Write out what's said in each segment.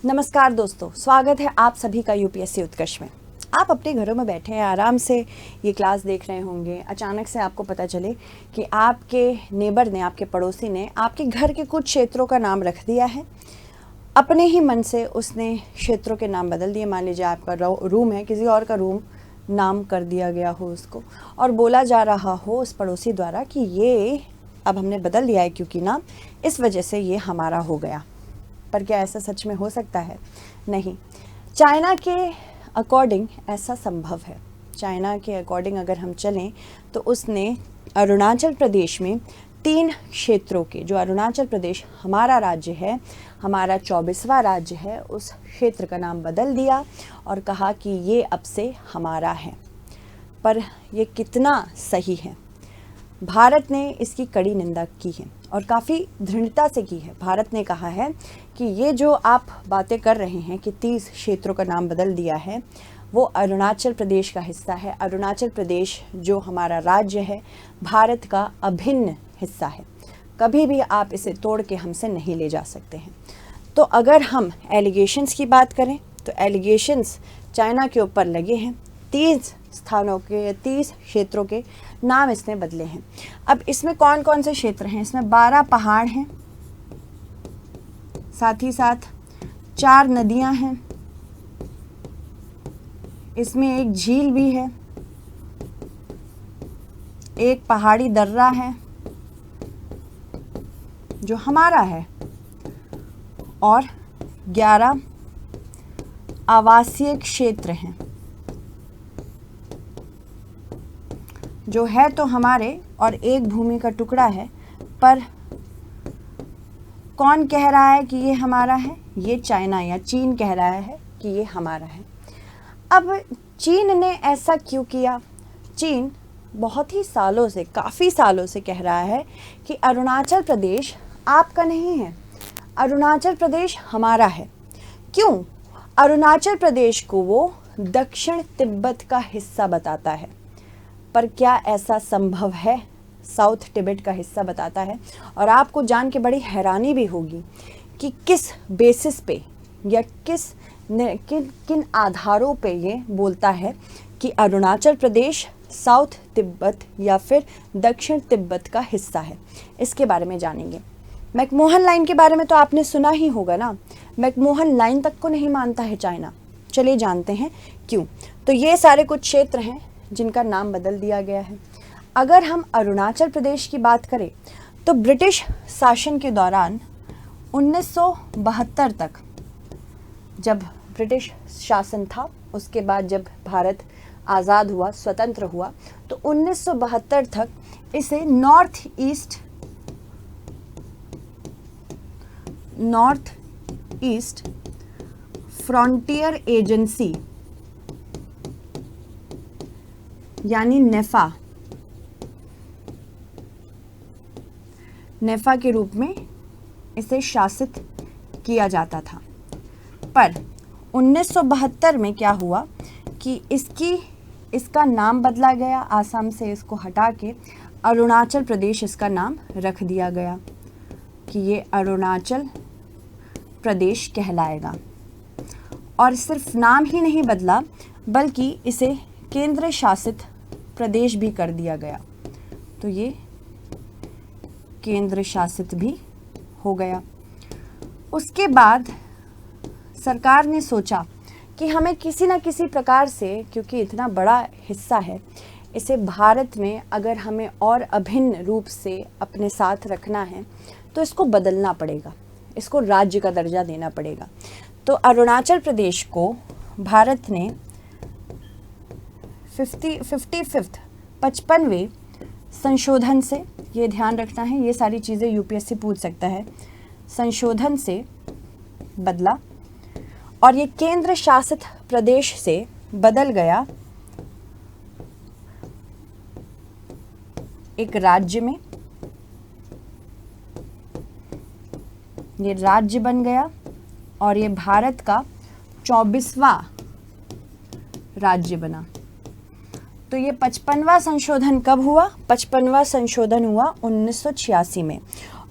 नमस्कार दोस्तों, स्वागत है आप सभी का यूपीएससी उत्कर्ष में। आप अपने घरों में बैठे हैं, आराम से ये क्लास देख रहे होंगे। अचानक से आपको पता चले कि आपके नेबर ने, आपके पड़ोसी ने आपके घर के कुछ क्षेत्रों का नाम रख दिया है। अपने ही मन से उसने क्षेत्रों के नाम बदल दिए। मान लीजिए आपका रूम है, किसी और का रूम नाम कर दिया गया हो उसको, और बोला जा रहा हो उस पड़ोसी द्वारा कि ये अब हमने बदल दिया है क्योंकि नाम, इस वजह से ये हमारा हो गया। पर क्या ऐसा सच में हो सकता है? नहीं। चाइना के अकॉर्डिंग ऐसा संभव है। चाइना के अकॉर्डिंग अगर हम चलें तो उसने अरुणाचल प्रदेश में 3 क्षेत्रों के, जो अरुणाचल प्रदेश हमारा राज्य है, हमारा 24वां राज्य है, उस क्षेत्र का नाम बदल दिया और कहा कि ये अब से हमारा है। पर ये कितना सही है? भारत ने इसकी कड़ी निंदा की है और काफ़ी दृढ़ता से की है। भारत ने कहा है कि ये जो आप बातें कर रहे हैं कि 30 क्षेत्रों का नाम बदल दिया है, वो अरुणाचल प्रदेश का हिस्सा है। अरुणाचल प्रदेश जो हमारा राज्य है, भारत का अभिन्न हिस्सा है। कभी भी आप इसे तोड़ के हमसे नहीं ले जा सकते हैं। तो अगर हम एलिगेशंस की बात करें तो एलिगेशंस चाइना के ऊपर लगे हैं। 30 स्थानों के, 30 क्षेत्रों के नाम इसने बदले हैं। अब इसमें कौन कौन से क्षेत्र हैं? इसमें 12 पहाड़ हैं, साथ ही साथ 4 नदियां हैं, इसमें एक झील भी है, एक पहाड़ी दर्रा है जो हमारा है, और 11 आवासीय क्षेत्र हैं जो है तो हमारे, और एक भूमि का टुकड़ा है। पर कौन कह रहा है कि ये हमारा है? ये चाइना या चीन कह रहा है कि ये हमारा है। अब चीन ने ऐसा क्यों किया? चीन बहुत ही सालों से, काफ़ी सालों से कह रहा है कि अरुणाचल प्रदेश आपका नहीं है, अरुणाचल प्रदेश हमारा है। क्यों? अरुणाचल प्रदेश को वो दक्षिण तिब्बत का हिस्सा बताता है। पर क्या ऐसा संभव है? साउथ तिब्बत का हिस्सा बताता है। और आपको जान के बड़ी हैरानी भी होगी कि किस बेसिस पे या किन आधारों पे ये बोलता है कि अरुणाचल प्रदेश साउथ तिब्बत या फिर दक्षिण तिब्बत का हिस्सा है। इसके बारे में जानेंगे। मैकमोहन लाइन के बारे में तो आपने सुना ही होगा ना। मैकमोहन लाइन तक को नहीं मानता है चाइना। चलिए जानते हैं क्यों। तो ये सारे कुछ क्षेत्र हैं जिनका नाम बदल दिया गया है। अगर हम अरुणाचल प्रदेश की बात करें तो ब्रिटिश शासन के दौरान 1972 तक, जब ब्रिटिश शासन था, उसके बाद जब भारत आज़ाद हुआ, स्वतंत्र हुआ, तो 1972 तक इसे नॉर्थ ईस्ट फ्रंटियर एजेंसी यानी नेफा के रूप में इसे शासित किया जाता था। पर 1972 में क्या हुआ कि इसका नाम बदला गया। आसाम से इसको हटा के अरुणाचल प्रदेश इसका नाम रख दिया गया कि ये अरुणाचल प्रदेश कहलाएगा। और सिर्फ नाम ही नहीं बदला, बल्कि इसे केंद्र शासित प्रदेश भी कर दिया गया। तो ये केंद्र शासित भी हो गया। उसके बाद सरकार ने सोचा कि हमें किसी न किसी प्रकार से, क्योंकि इतना बड़ा हिस्सा है, इसे भारत में अगर हमें और अभिन्न रूप से अपने साथ रखना है तो इसको बदलना पड़ेगा, इसको राज्य का दर्जा देना पड़ेगा। तो अरुणाचल प्रदेश को भारत ने 55वें संशोधन से, ये ध्यान रखना है, ये सारी चीज़ें यूपीएससी पूछ सकता है, संशोधन से बदला और ये केंद्र शासित प्रदेश से बदल गया एक राज्य में। ये राज्य बन गया और ये भारत का 24वां राज्य बना। तो ये 55वां संशोधन कब हुआ? 55वां संशोधन हुआ 1986 में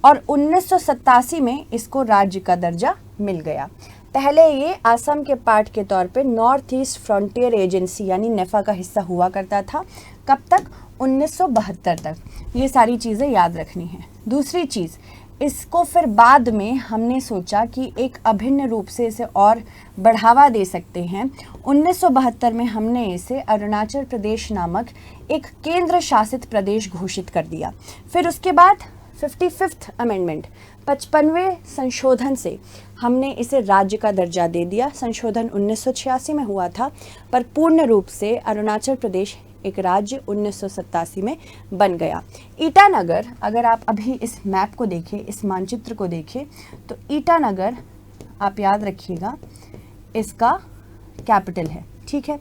और 1987 में इसको राज्य का दर्जा मिल गया। पहले ये आसाम के पार्ट के तौर पे नॉर्थ ईस्ट फ्रंटियर एजेंसी यानी नेफा का हिस्सा हुआ करता था। कब तक? 1972 तक। ये सारी चीज़ें याद रखनी है। दूसरी चीज़, इसको फिर बाद में हमने सोचा कि एक अभिन्न रूप से इसे और बढ़ावा दे सकते हैं। 1972 में हमने इसे अरुणाचल प्रदेश नामक एक केंद्र शासित प्रदेश घोषित कर दिया। फिर उसके बाद 55th अमेंडमेंट 55वें संशोधन से हमने इसे राज्य का दर्जा दे दिया। संशोधन 1986 में हुआ था, पर पूर्ण रूप से अरुणाचल प्रदेश एक राज्य 1987 में बन गया। ईटानगर, अगर आप अभी इस मैप को देखें, इस मानचित्र को देखें, तो ईटानगर आप याद रखिएगा इसका कैपिटल है। ठीक है,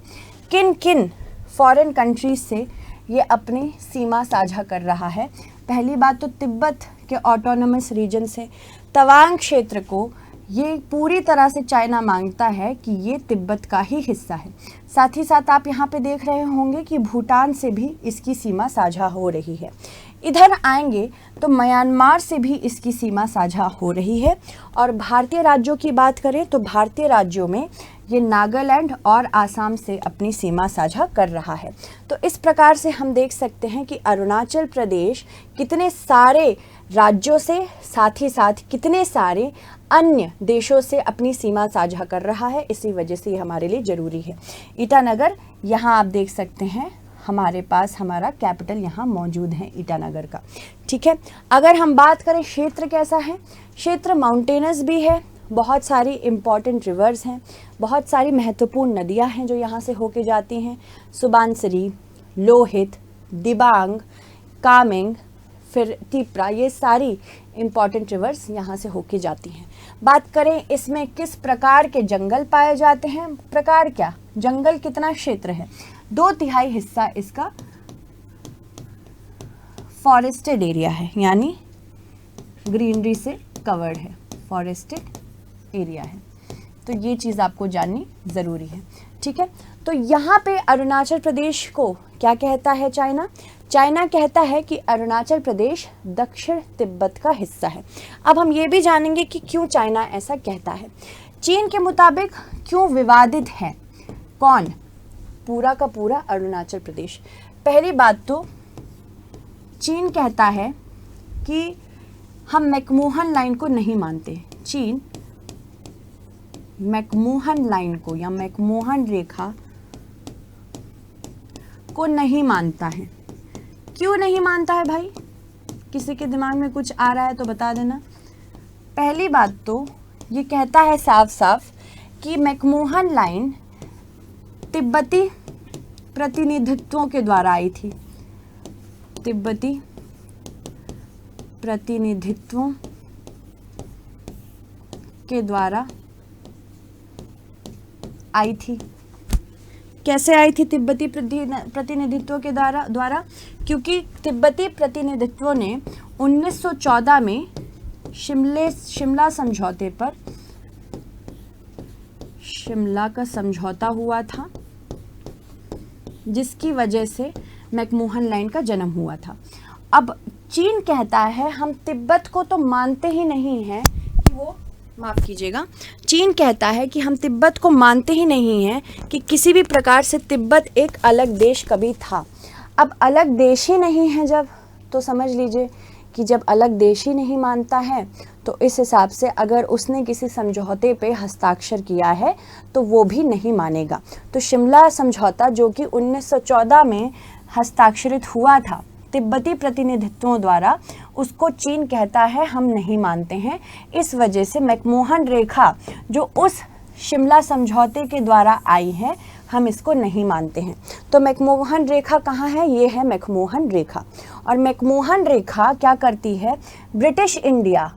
किन किन फॉरेन कंट्रीज से ये अपनी सीमा साझा कर रहा है? पहली बात तो तिब्बत के ऑटोनमस रीजन से, तवांग क्षेत्र को ये पूरी तरह से चाइना मांगता है कि ये तिब्बत का ही हिस्सा है। साथ ही साथ आप यहाँ पे देख रहे होंगे कि भूटान से भी इसकी सीमा साझा हो रही है। इधर आएंगे तो म्यांमार से भी इसकी सीमा साझा हो रही है। और भारतीय राज्यों की बात करें तो भारतीय राज्यों में ये नागालैंड और आसाम से अपनी सीमा साझा कर रहा है। तो इस प्रकार से हम देख सकते हैं कि अरुणाचल प्रदेश कितने सारे राज्यों से, साथ ही साथ कितने सारे अन्य देशों से अपनी सीमा साझा कर रहा है। इसी वजह से ये हमारे लिए ज़रूरी है। ईटानगर यहाँ आप देख सकते हैं, हमारे पास हमारा कैपिटल यहाँ मौजूद है ईटानगर का। ठीक है, अगर हम बात करें क्षेत्र कैसा है, क्षेत्र माउंटेनस भी है, बहुत सारी इम्पॉर्टेंट रिवर्स हैं, बहुत सारी महत्वपूर्ण नदियाँ हैं जो यहाँ से होके जाती हैं। सुबानसिरी, लोहित, दिबांग, कामेंग, फिर तिपरा, ये सारी इम्पॉर्टेंट रिवर्स यहाँ से होके जाती हैं। बात करें इसमें किस प्रकार के जंगल पाए जाते हैं, प्रकार क्या, जंगल कितना क्षेत्र है, 2/3 हिस्सा इसका फॉरेस्टेड एरिया है, यानी ग्रीनरी से कवर्ड है, फॉरेस्टेड एरिया है। तो ये चीज़ आपको जाननी ज़रूरी है। ठीक है, तो यहाँ पे अरुणाचल प्रदेश को क्या कहता है चाइना? चाइना कहता है कि अरुणाचल प्रदेश दक्षिण तिब्बत का हिस्सा है। अब हम ये भी जानेंगे कि क्यों चाइना ऐसा कहता है। चीन के मुताबिक क्यों विवादित है कौन? पूरा का पूरा अरुणाचल प्रदेश। पहली बात तो चीन कहता है कि हम मैकमोहन लाइन को नहीं मानते। चीन मैकमोहन लाइन को या मैकमोहन रेखा को नहीं मानता है। क्यों नहीं मानता है भाई? किसी के दिमाग में कुछ आ रहा है तो बता देना। पहली बात तो ये कहता है साफ साफ कि मैकमोहन लाइन तिब्बती प्रतिनिधित्वों के द्वारा आई थी। तिब्बती प्रतिनिधित्वों के द्वारा आई थी। कैसे आई थी तिब्बती प्रतिनिधित्व के द्वारा? क्योंकि तिब्बती प्रतिनिधित्व ने 1914 में शिमला समझौते पर, शिमला का समझौता हुआ था, जिसकी वजह से मैकमोहन लाइन का जन्म हुआ था। अब चीन कहता है हम तिब्बत को तो मानते ही नहीं हैं कि वो, माफ़ कीजिएगा, चीन कहता है कि हम तिब्बत को मानते ही नहीं हैं कि किसी भी प्रकार से तिब्बत एक अलग देश कभी था। अब अलग देश ही नहीं है जब, तो समझ लीजिए कि जब अलग देश ही नहीं मानता है तो इस हिसाब से अगर उसने किसी समझौते पे हस्ताक्षर किया है तो वो भी नहीं मानेगा। तो शिमला समझौता जो कि 1914 में हस्ताक्षरित हुआ था तिब्बती प्रतिनिधित्वों द्वारा, उसको चीन कहता है हम नहीं मानते हैं। इस वजह से मैकमोहन रेखा जो उस शिमला समझौते के द्वारा आई है, हम इसको नहीं मानते हैं। तो मैकमोहन रेखा कहाँ है? ये है मैकमोहन रेखा। और मैकमोहन रेखा क्या करती है? ब्रिटिश इंडिया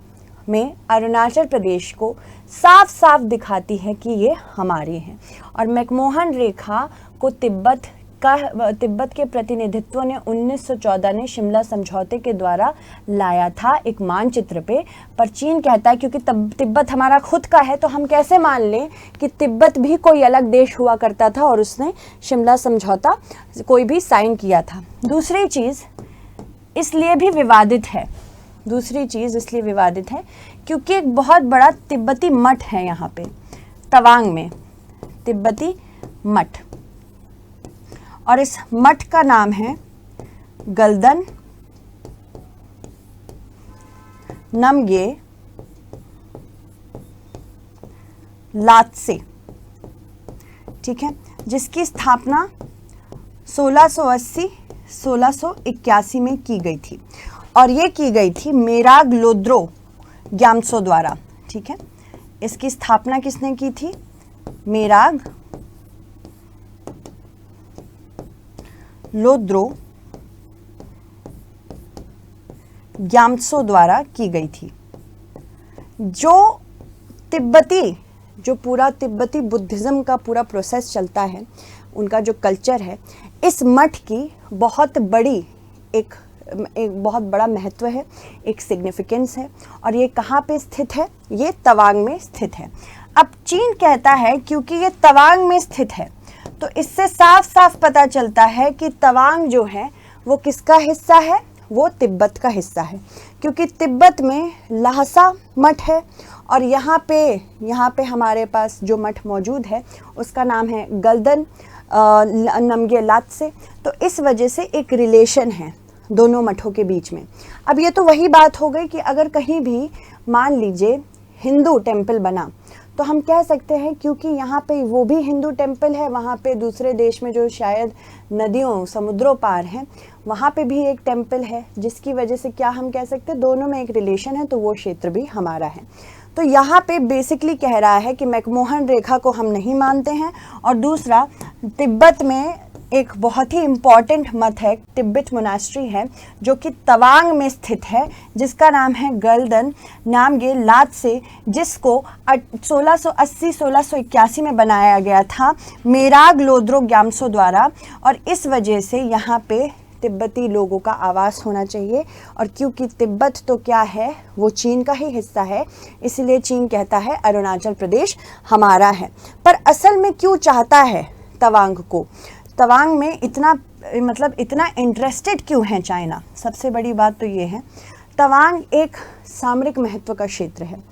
में अरुणाचल प्रदेश को साफ साफ दिखाती है कि ये हमारे हैं। और मैकमोहन रेखा को तिब्बत के प्रतिनिधित्व ने 1914 ने शिमला समझौते के द्वारा लाया था एक मानचित्र पे। पर चीन कहता है क्योंकि तिब्बत हमारा खुद का है तो हम कैसे मान लें कि तिब्बत भी कोई अलग देश हुआ करता था और उसने शिमला समझौता कोई भी साइन किया था। दूसरी चीज़ इसलिए भी विवादित है, क्योंकि एक बहुत बड़ा तिब्बती मठ है यहाँ पे। तवांग में तिब्बती मठ, और इस मठ का नाम है गल्दन नमगे लात्से, ठीक है, जिसकी स्थापना 1680-1681 में की गई थी, और ये की गई थी मेराग लोद्रो ग्याम्सो द्वारा, ठीक है। इसकी स्थापना किसने की थी? मेराग लोद्रो ग्याम्सो द्वारा की गई थी। जो पूरा तिब्बती बुद्धिज़्म का पूरा प्रोसेस चलता है, उनका जो कल्चर है, इस मठ की बहुत बड़ी एक बहुत बड़ा महत्व है, एक सिग्निफिकेंस है, और ये कहाँ पे स्थित है? ये तवांग में स्थित है। अब चीन कहता है क्योंकि ये तवांग में स्थित है, तो इससे साफ साफ पता चलता है कि तवांग जो है वो किसका हिस्सा है? वो तिब्बत का हिस्सा है, क्योंकि तिब्बत में ल्हासा मठ है, और यहाँ पे हमारे पास जो मठ मौजूद है उसका नाम है गल्दन नमगे लात्से। तो इस वजह से एक रिलेशन है दोनों मठों के बीच में। अब ये तो वही बात हो गई कि अगर कहीं भी मान लीजिए हिंदू टेम्पल बना, तो हम कह सकते हैं क्योंकि यहाँ पे वो भी हिंदू टेम्पल है, वहाँ पे दूसरे देश में जो शायद नदियों समुद्रों पार हैं, वहाँ पे भी एक टेम्पल है, जिसकी वजह से क्या हम कह सकते हैं दोनों में एक रिलेशन है, तो वो क्षेत्र भी हमारा है। तो यहाँ पे बेसिकली कह रहा है कि मैकमोहन रेखा को हम नहीं मानते हैं, और दूसरा तिब्बत में एक बहुत ही इम्पॉर्टेंट मठ है, तिब्बत मोनास्ट्री है, जो कि तवांग में स्थित है, जिसका नाम है गल्दन नामगे लात्से, जिसको 1680-1681 में बनाया गया था मेराग लोद्रो ग्याम्सो द्वारा। और इस वजह से यहाँ पे तिब्बती लोगों का आवास होना चाहिए, और क्योंकि तिब्बत तो क्या है, वो चीन का ही हिस्सा है, इसलिए चीन कहता है अरुणाचल प्रदेश हमारा है। पर असल में क्यों चाहता है तवांग को? तवांग में इतना इंटरेस्टेड क्यों है चाइना? सबसे बड़ी बात तो ये है, तवांग एक सामरिक महत्व का क्षेत्र है।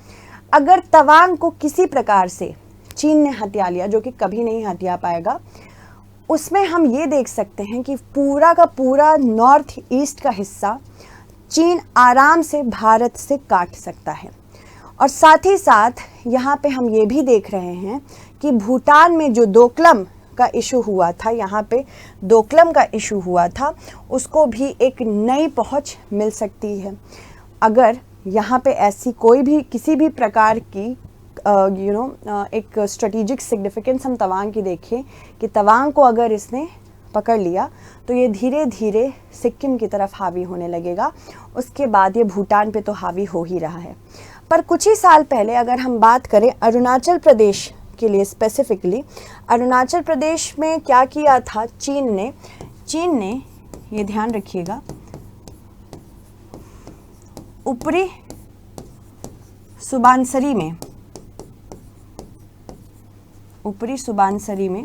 अगर तवांग को किसी प्रकार से चीन ने हथिया लिया, जो कि कभी नहीं हथिया पाएगा, उसमें हम ये देख सकते हैं कि पूरा का पूरा नॉर्थ ईस्ट का हिस्सा चीन आराम से भारत से काट सकता है। और साथ ही साथ यहाँ पे हम ये भी देख रहे हैं कि भूटान में जो डोकलम का इशू हुआ था, यहाँ पे डोकलम का इशू हुआ था, उसको भी एक नई पहुँच मिल सकती है। अगर यहाँ पे ऐसी कोई भी किसी भी प्रकार की एक स्ट्रेटेजिक सिग्निफिकेंस हम तवांग की देखें कि तवांग को अगर इसने पकड़ लिया, तो ये धीरे धीरे सिक्किम की तरफ हावी होने लगेगा, उसके बाद ये भूटान पे तो हावी हो ही रहा है। पर कुछ ही साल पहले अगर हम बात करें अरुणाचल प्रदेश के लिए स्पेसिफिकली, अरुणाचल प्रदेश में क्या किया था चीन ने ये ध्यान रखिएगा, ऊपरी सुबानसरी में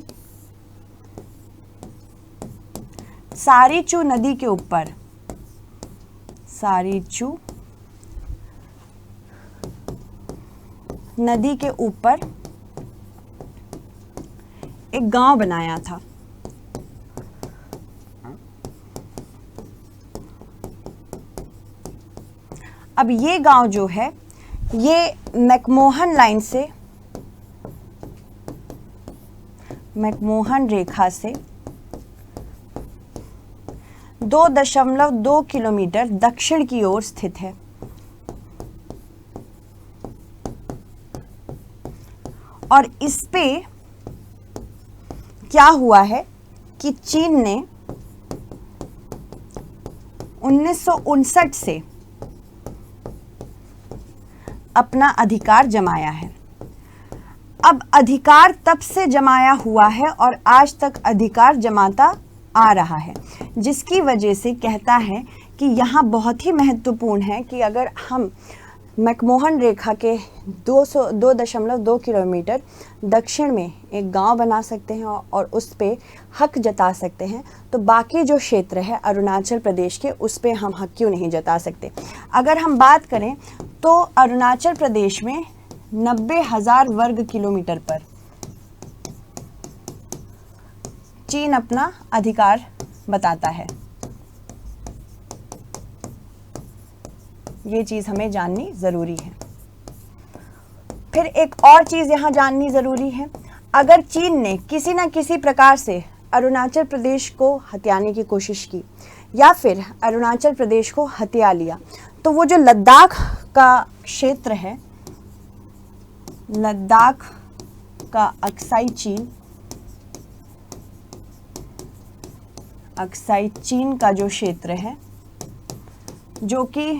सारीचू नदी के ऊपर, सारीचू नदी के ऊपर एक गांव बनाया था। अब ये गांव जो है, ये मैकमोहन रेखा से 2.2 किलोमीटर दक्षिण की ओर स्थित है। और इस पे क्या हुआ है कि चीन ने 1959 से अपना अधिकार जमाया है। अब अधिकार तब से जमाया हुआ है और आज तक अधिकार जमाता आ रहा है, जिसकी वजह से कहता है कि यहाँ बहुत ही महत्वपूर्ण है कि अगर हम मैकमोहन रेखा के 2.2 किलोमीटर दक्षिण में एक गांव बना सकते हैं और उस पे हक जता सकते हैं, तो बाकी जो क्षेत्र है अरुणाचल प्रदेश के, उस पे हम हक क्यों नहीं जता सकते। अगर हम बात करें तो अरुणाचल प्रदेश में 90,000 वर्ग किलोमीटर पर चीन अपना अधिकार बताता है। ये चीज हमें जाननी जरूरी है। फिर एक और चीज यहां जाननी जरूरी है, अगर चीन ने किसी न किसी प्रकार से अरुणाचल प्रदेश को हथियाने की कोशिश की या फिर अरुणाचल प्रदेश को हथिया लिया, तो वो जो लद्दाख का क्षेत्र है, लद्दाख का अक्साई चीन का जो क्षेत्र है, जो कि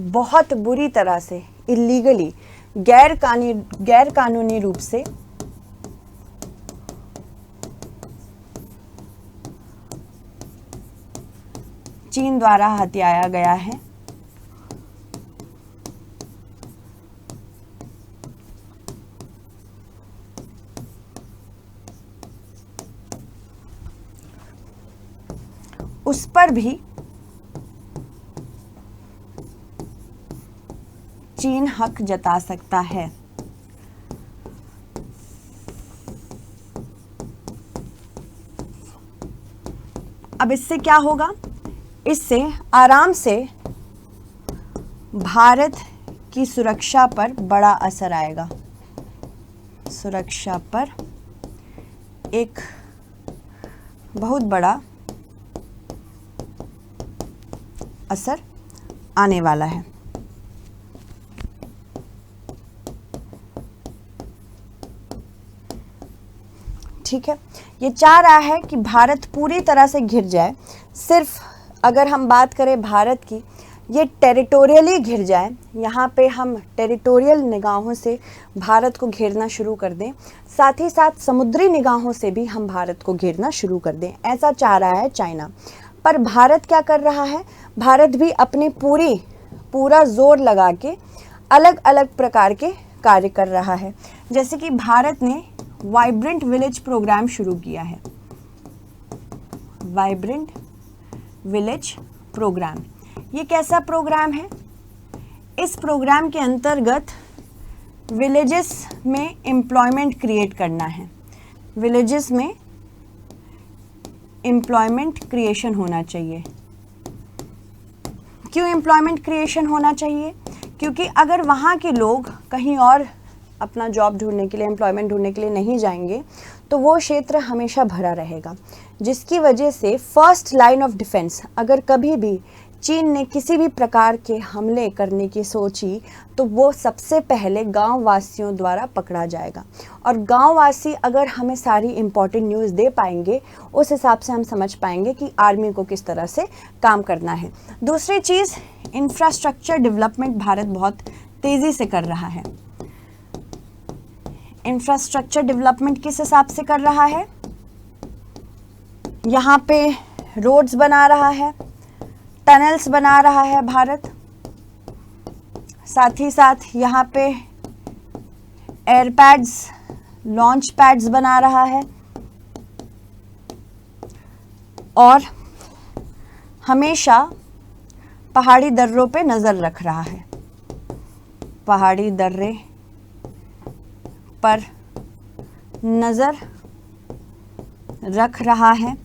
बहुत बुरी तरह से इलीगली गैर कानूनी रूप से चीन द्वारा हथियाया गया है, उस पर भी चीन हक जता सकता है। अब इससे क्या होगा? इससे आराम से भारत की सुरक्षा पर बड़ा असर आएगा, सुरक्षा पर एक बहुत बड़ा असर आने वाला है। ठीक है, ये चाह रहा है कि भारत पूरी तरह से घिर जाए। सिर्फ अगर हम बात करें भारत की, ये टेरिटोरियली घिर जाए, यहाँ पे हम टेरिटोरियल निगाहों से भारत को घेरना शुरू कर दें, साथ ही साथ समुद्री निगाहों से भी हम भारत को घेरना शुरू कर दें, ऐसा चाह रहा है चाइना। पर भारत क्या कर रहा है? भारत भी अपनी पूरा जोर लगा के अलग अलग प्रकार के कार्य कर रहा है। जैसे कि भारत ने वाइब्रेंट विलेज प्रोग्राम शुरू किया है, वाइब्रेंट विलेज प्रोग्राम। ये कैसा प्रोग्राम है? इस प्रोग्राम के अंतर्गत विलेजेस में एम्प्लॉयमेंट क्रिएट करना है, विलेजेस में एम्प्लॉयमेंट क्रिएशन होना चाहिए। क्यों एम्प्लॉयमेंट क्रिएशन होना चाहिए? क्योंकि अगर वहाँ के लोग कहीं और अपना जॉब ढूंढने के लिए, एम्प्लॉयमेंट ढूंढने के लिए नहीं जाएंगे, तो वो क्षेत्र हमेशा भरा रहेगा, जिसकी वजह से फर्स्ट लाइन ऑफ डिफेंस, अगर कभी भी चीन ने किसी भी प्रकार के हमले करने की सोची, तो वो सबसे पहले गांव वासियों द्वारा पकड़ा जाएगा। और गांव वासी अगर हमें सारी इम्पॉर्टेंट न्यूज़ दे पाएंगे, उस हिसाब से हम समझ पाएंगे कि आर्मी को किस तरह से काम करना है। दूसरी चीज़, इंफ्रास्ट्रक्चर डेवलपमेंट भारत बहुत तेज़ी से कर रहा है। इंफ्रास्ट्रक्चर डेवलपमेंट किस हिसाब से कर रहा है? यहाँ पे रोड्स बना रहा है, टनल्स बना रहा है भारत, साथ ही साथ यहाँ पे एयर पैड्स, लॉन्च पैड्स बना रहा है, और हमेशा पहाड़ी दर्रों पे नज़र रख रहा है, पहाड़ी दर्रे पर नज़र रख रहा है।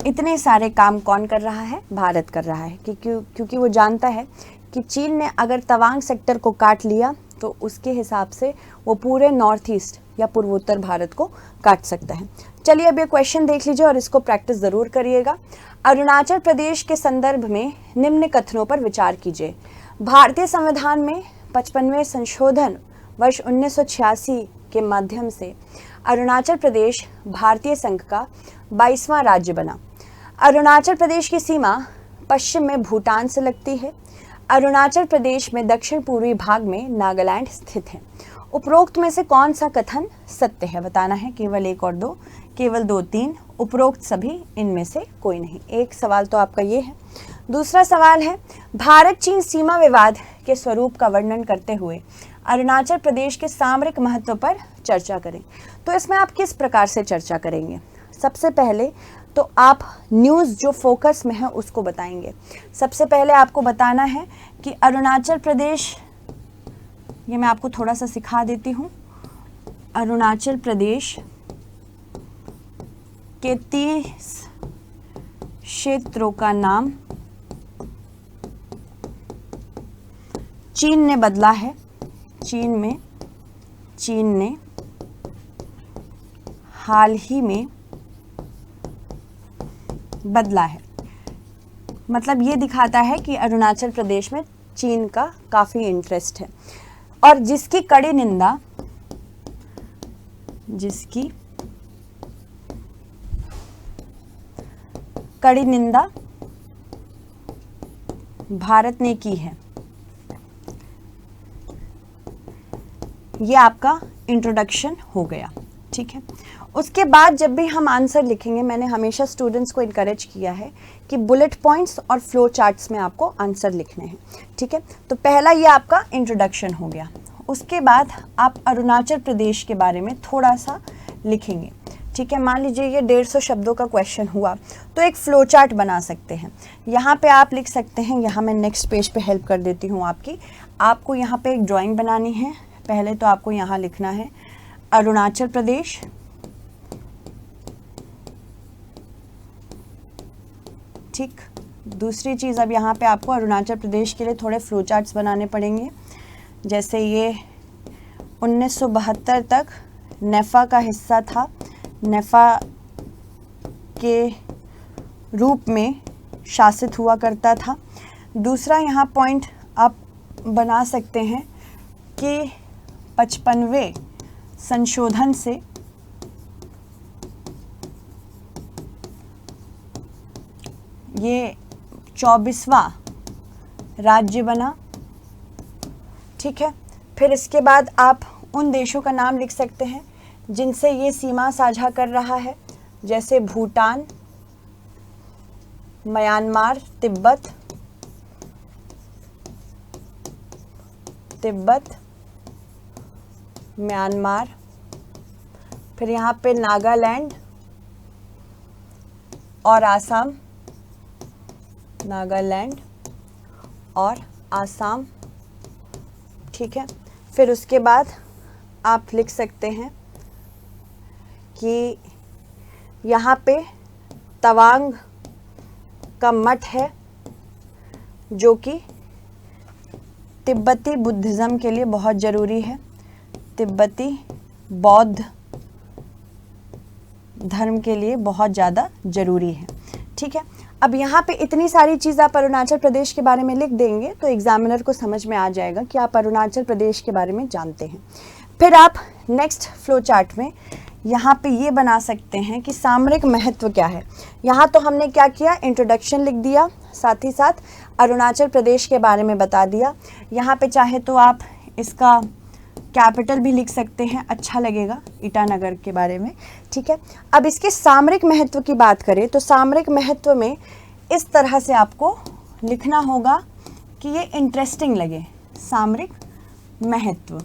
इतने सारे काम कौन कर रहा है? भारत कर रहा है, क्योंकि वो जानता है कि चीन ने अगर तवांग सेक्टर को काट लिया तो उसके हिसाब से वो पूरे नॉर्थ ईस्ट या पूर्वोत्तर भारत को काट सकता है। चलिए अब ये क्वेश्चन देख लीजिए और इसको प्रैक्टिस ज़रूर करिएगा। अरुणाचल प्रदेश के संदर्भ में निम्न कथनों पर विचार कीजिए। भारतीय संविधान में 55वें संशोधन वर्ष 1986 के माध्यम से अरुणाचल प्रदेश भारतीय संघ का 22वां राज्य बना। अरुणाचल प्रदेश की सीमा पश्चिम में भूटान से लगती है। अरुणाचल प्रदेश में दक्षिण पूर्वी भाग में नागालैंड स्थित है। उपरोक्त में से कौन सा कथन सत्य है? बताना है, केवल एक और दो, केवल दो तीन, उपरोक्त सभी, इनमें से कोई नहीं। एक सवाल तो आपका ये है। दूसरा सवाल है, भारत चीन सीमा विवाद के स्वरूप का वर्णन करते हुए अरुणाचल प्रदेश के सामरिक महत्व पर चर्चा करें। तो इसमें आप किस प्रकार से चर्चा करेंगे? सबसे पहले तो आप न्यूज़ जो फोकस में है उसको बताएंगे। सबसे पहले आपको बताना है कि अरुणाचल प्रदेश, ये मैं आपको थोड़ा सा सिखा देती हूँ। अरुणाचल प्रदेश के 30 क्षेत्रों का नाम चीन ने बदला है। चीन ने हाल ही में बदला है। मतलब ये दिखाता है कि अरुणाचल प्रदेश में चीन का काफ़ी इंटरेस्ट है और जिसकी कड़ी निंदा भारत ने की है। ये आपका इंट्रोडक्शन हो गया, ठीक है। उसके बाद जब भी हम आंसर लिखेंगे, मैंने हमेशा स्टूडेंट्स को इनकरेज किया है कि बुलेट पॉइंट्स और फ्लो चार्ट्स में आपको आंसर लिखने हैं, ठीक है। तो पहला ये आपका इंट्रोडक्शन हो गया। उसके बाद आप अरुणाचल प्रदेश के बारे में थोड़ा सा लिखेंगे, ठीक है। मान लीजिए ये 150 शब्दों का क्वेश्चन हुआ तो एक फ्लो चार्ट बना सकते हैं। यहाँ पे आप लिख सकते हैं, यहाँ मैं नेक्स्ट पेज पे हेल्प कर देती हूँ आपकी। आपको यहाँ पे एक ड्राइंग बनानी है। पहले तो आपको यहाँ लिखना है अरुणाचल प्रदेश, ठीक। दूसरी चीज़, अब यहाँ पे आपको अरुणाचल प्रदेश के लिए थोड़े फ्लो चार्ट्स बनाने पड़ेंगे। जैसे ये 1972 तक नेफा का हिस्सा था, नेफा के रूप में शासित हुआ करता था। दूसरा यहाँ पॉइंट आप बना सकते हैं कि 55वें संशोधन से ये 24वां राज्य बना, ठीक है। फिर इसके बाद आप उन देशों का नाम लिख सकते हैं जिनसे ये सीमा साझा कर रहा है, जैसे भूटान, म्यांमार, तिब्बत, म्यांमार। फिर यहाँ पे नागालैंड और आसाम, ठीक है। फिर उसके बाद आप लिख सकते हैं कि यहाँ पे तवांग का मठ है जो कि तिब्बती बुद्धिज़्म के लिए बहुत ज़रूरी है, तिब्बती बौद्ध धर्म के लिए बहुत ज़्यादा ज़रूरी है, ठीक है। अब यहाँ पे इतनी सारी चीज़ आप अरुणाचल प्रदेश के बारे में लिख देंगे तो एग्जामिनर को समझ में आ जाएगा कि आप अरुणाचल प्रदेश के बारे में जानते हैं। फिर आप नेक्स्ट फ्लो चार्ट में यहाँ पे ये बना सकते हैं कि सामरिक महत्व क्या है। यहाँ तो हमने क्या किया, इंट्रोडक्शन लिख दिया, साथ ही साथ अरुणाचल प्रदेश के बारे में बता दिया। यहाँ पे चाहे तो आप इसका कैपिटल भी लिख सकते हैं, अच्छा लगेगा, ईटानगर के बारे में, ठीक है। अब इसके सामरिक महत्व की बात करें तो सामरिक महत्व में इस तरह से आपको लिखना होगा कि ये इंटरेस्टिंग लगे, सामरिक महत्व।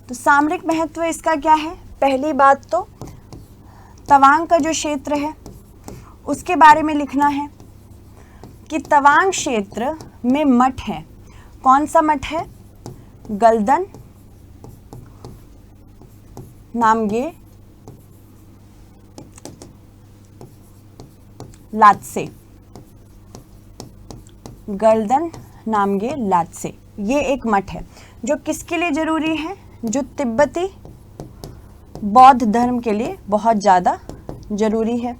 तो सामरिक महत्व इसका क्या है, पहली बात तो तवांग का जो क्षेत्र है उसके बारे में लिखना है कि तवांग क्षेत्र में मठ है। कौन सा मठ है, गल्दन नामगे लात्से, गल्दन नामगे लात्से, ये एक मठ है जो किसके लिए ज़रूरी है, जो तिब्बती बौद्ध धर्म के लिए बहुत ज़्यादा ज़रूरी है।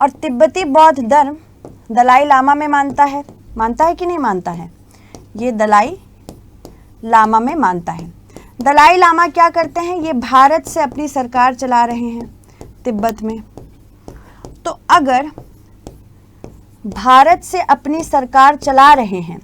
और तिब्बती बौद्ध धर्म दलाई लामा में मानता है कि नहीं मानता है, ये दलाई लामा में मानता है। दलाई लामा क्या करते हैं, ये भारत से अपनी सरकार चला रहे हैं तिब्बत में। तो अगर भारत से अपनी सरकार चला रहे हैं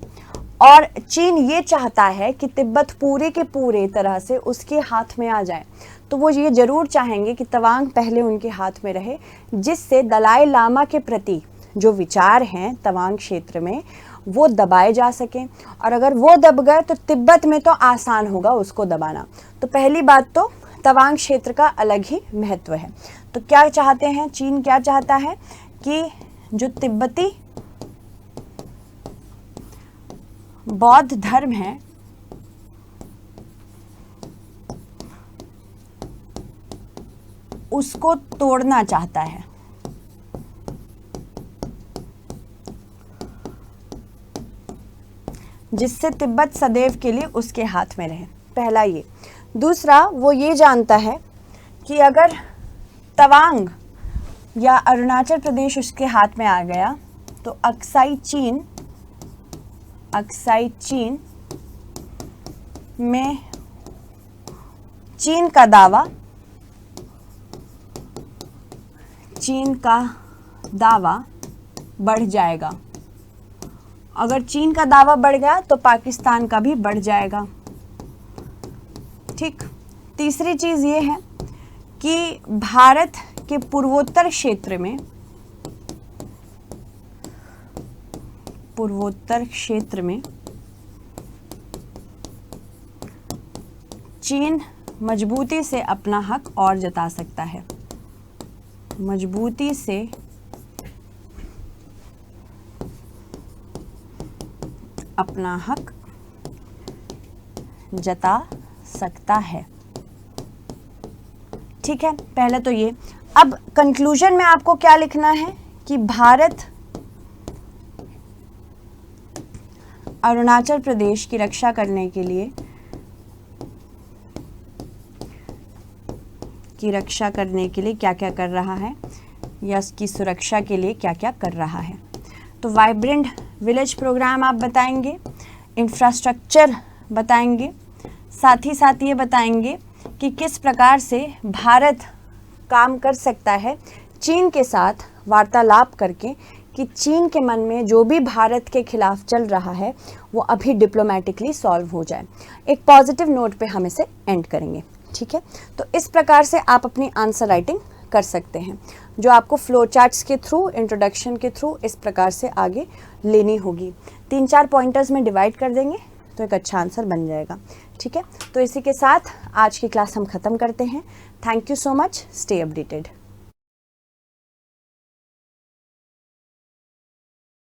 और चीन ये चाहता है कि तिब्बत पूरे के पूरे तरह से उसके हाथ में आ जाए, तो वो ये ज़रूर चाहेंगे कि तवांग पहले उनके हाथ में रहे, जिससे दलाई लामा के प्रति जो विचार हैं तवांग क्षेत्र में वो दबाए जा सकें, और अगर वो दब गए तो तिब्बत में तो आसान होगा उसको दबाना। तो पहली बात तो तवांग क्षेत्र का अलग ही महत्व है। तो क्या चाहते हैं, चीन क्या चाहता है कि जो तिब्बती बौद्ध धर्म है उसको तोड़ना चाहता है। जिससे तिब्बत सदैव के लिए उसके हाथ में रहे, पहला ये। दूसरा, वो ये जानता है कि अगर तवांग या अरुणाचल प्रदेश उसके हाथ में आ गया तो अक्साई चीन में चीन का दावा बढ़ जाएगा। अगर चीन का दावा बढ़ गया तो पाकिस्तान का भी बढ़ जाएगा। ठीक। तीसरी चीज़ ये है कि भारत के पूर्वोत्तर क्षेत्र में चीन मजबूती से अपना हक और जता सकता है। मजबूती से अपना हक जता सकता है। ठीक है, पहले तो ये। अब कंक्लूजन में आपको क्या लिखना है कि भारत अरुणाचल प्रदेश की रक्षा करने के लिए क्या क्या कर रहा है, या उसकी सुरक्षा के लिए क्या क्या कर रहा है। तो वाइब्रेंट विलेज प्रोग्राम आप बताएंगे, इंफ्रास्ट्रक्चर बताएंगे, साथ ही साथ ये बताएंगे कि किस प्रकार से भारत काम कर सकता है चीन के साथ वार्तालाप करके, कि चीन के मन में जो भी भारत के खिलाफ चल रहा है वो अभी डिप्लोमेटिकली सॉल्व हो जाए। एक पॉजिटिव नोट पे हम इसे एंड करेंगे। ठीक है, तो इस प्रकार से आप अपनी आंसर राइटिंग कर सकते हैं, जो आपको फ्लो चार्ट्स के थ्रू, इंट्रोडक्शन के थ्रू इस प्रकार से आगे लेनी होगी। 3-4 पॉइंटर्स में डिवाइड कर देंगे तो एक अच्छा आंसर बन जाएगा। ठीक है, तो इसी के साथ आज की क्लास हम ख़त्म करते हैं। Thank you so much, stay updated.